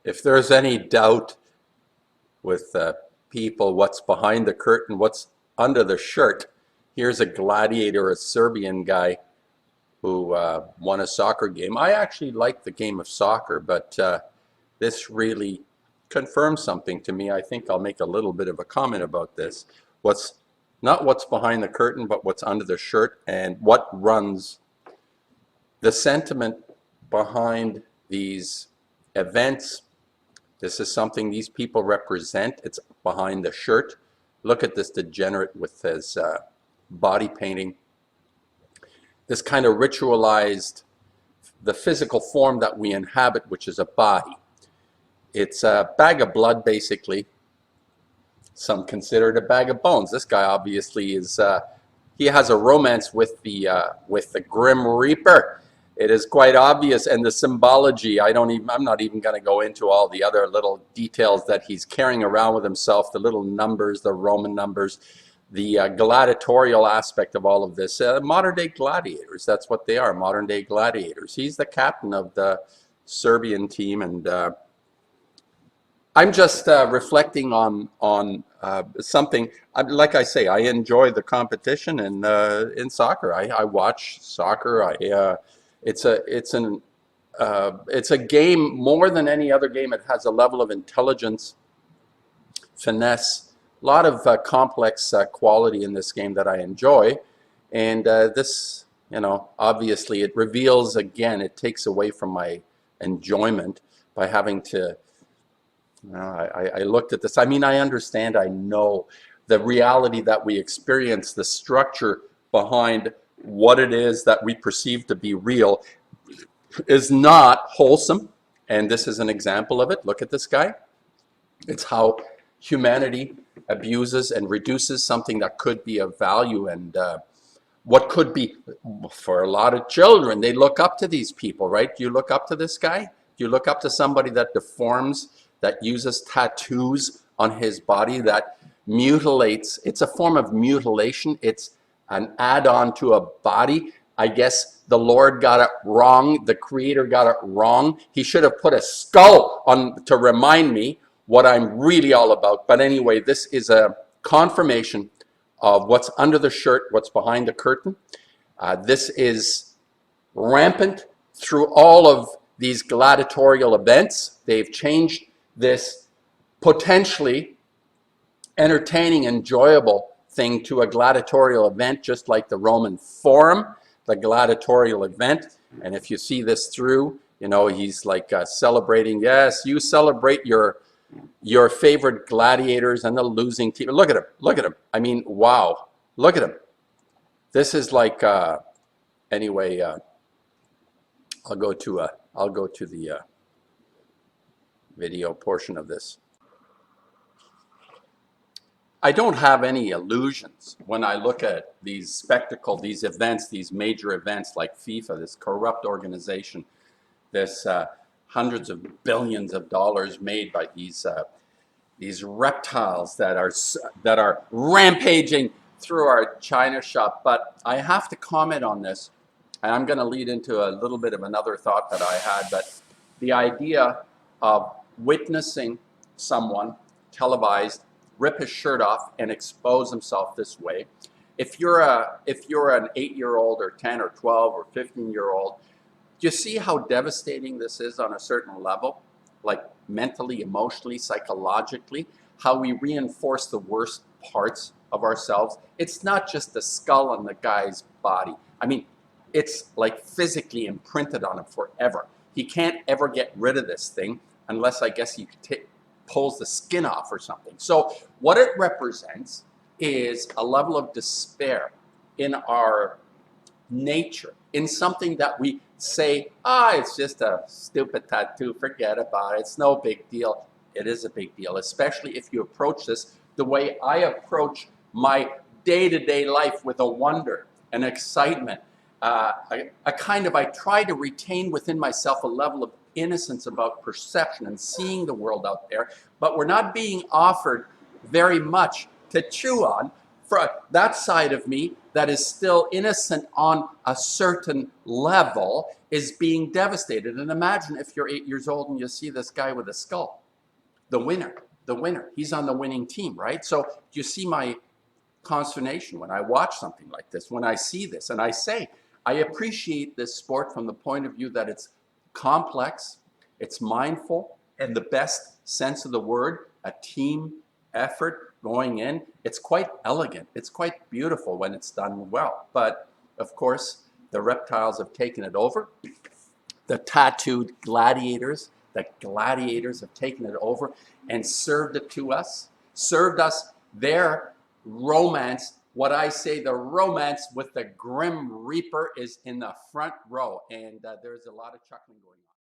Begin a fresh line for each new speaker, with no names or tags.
If there's any doubt with people what's behind the curtain, what's under the shirt, here's a gladiator, a Serbian guy who won a soccer game. I actually like the game of soccer, but this really confirms something to me. I think I'll make a little bit of a comment about this. Not what's behind the curtain, but what's under the shirt, and what runs the sentiment behind these events. This is something these people represent. It's behind the shirt. Look at this degenerate with his body painting. This kind of ritualized the physical form that we inhabit, which is a body. It's a bag of blood, basically. Some consider it a bag of bones. This guy obviously is, he has a romance with the Grim Reaper. It is quite obvious, and the symbology, I'm not even going to go into all the other little details that he's carrying around with himself, the little numbers, the Roman numbers, the gladiatorial aspect of all of this. Modern day gladiators, that's what they are, modern day gladiators. He's the captain of the Serbian team, and I'm just reflecting on something. Like I say, I enjoy the competition, and in soccer, I watch soccer. It's a game more than any other game. It has a level of intelligence, finesse, a lot of complex quality in this game that I enjoy. And this, obviously it reveals, again, it takes away from my enjoyment by having to, I looked at this. I mean, I understand, I know the reality that we experience, the structure behind what it is that we perceive to be real is not wholesome, and this is an example of it. Look at this guy. It's how humanity abuses and reduces something that could be of value, and what could be, for a lot of children, they look up to these people, right? Do you look up to this guy? Do you look up to somebody that deforms, that uses tattoos on his body, that mutilates? It's a form of mutilation. It's an add-on to a body. I guess the Lord got it wrong. The Creator got it wrong. He should have put a skull on to remind me what I'm really all about. But anyway, this is a confirmation of what's under the shirt, what's behind the curtain. This is rampant through all of these gladiatorial events. They've changed this potentially entertaining, enjoyable thing to a gladiatorial event, just like the Roman Forum, the gladiatorial event. And if you see this through, he's like celebrating. Yes, you celebrate your favorite gladiators and the losing team. Look at him. Look at him. I mean, wow. Look at him. This is like anyway. I'll go to the video portion of this. I don't have any illusions when I look at these spectacle, these events, these major events like FIFA, this corrupt organization, this hundreds of billions of dollars made by these reptiles that are rampaging through our China shop. But I have to comment on this, and I'm going to lead into a little bit of another thought that I had. But the idea of witnessing someone televised rip his shirt off and expose himself this way. If you're an 8-year-old or 10 or 12 or 15-year-old, do you see how devastating this is on a certain level? Like mentally, emotionally, psychologically, how we reinforce the worst parts of ourselves. It's not just the skull on the guy's body. I mean, it's like physically imprinted on him forever. He can't ever get rid of this thing unless, I guess, he pulls the skin off or something. So what it represents is a level of despair in our nature, in something that we say, it's just a stupid tattoo, forget about it, it's no big deal. It is a big deal, especially if you approach this the way I approach my day-to-day life, with a wonder, an excitement. I try to retain within myself a level of innocence about perception and seeing the world out there, but we're not being offered very much to chew on that side of me that is still innocent on a certain level is being devastated. And imagine if you're 8 years old and you see this guy with a skull, the winner, he's on the winning team, right? So you see my consternation when I watch something like this, when I see this, and I say, I appreciate this sport from the point of view that it's complex, it's mindful, in the best sense of the word, a team effort going in. It's quite elegant. It's quite beautiful when it's done well. But of course, the reptiles have taken it over. The tattooed gladiators, the gladiators have taken it over and served it to us, served us their romance. What I say, the romance with the Grim Reaper is in the front row. And there's a lot of chuckling going on.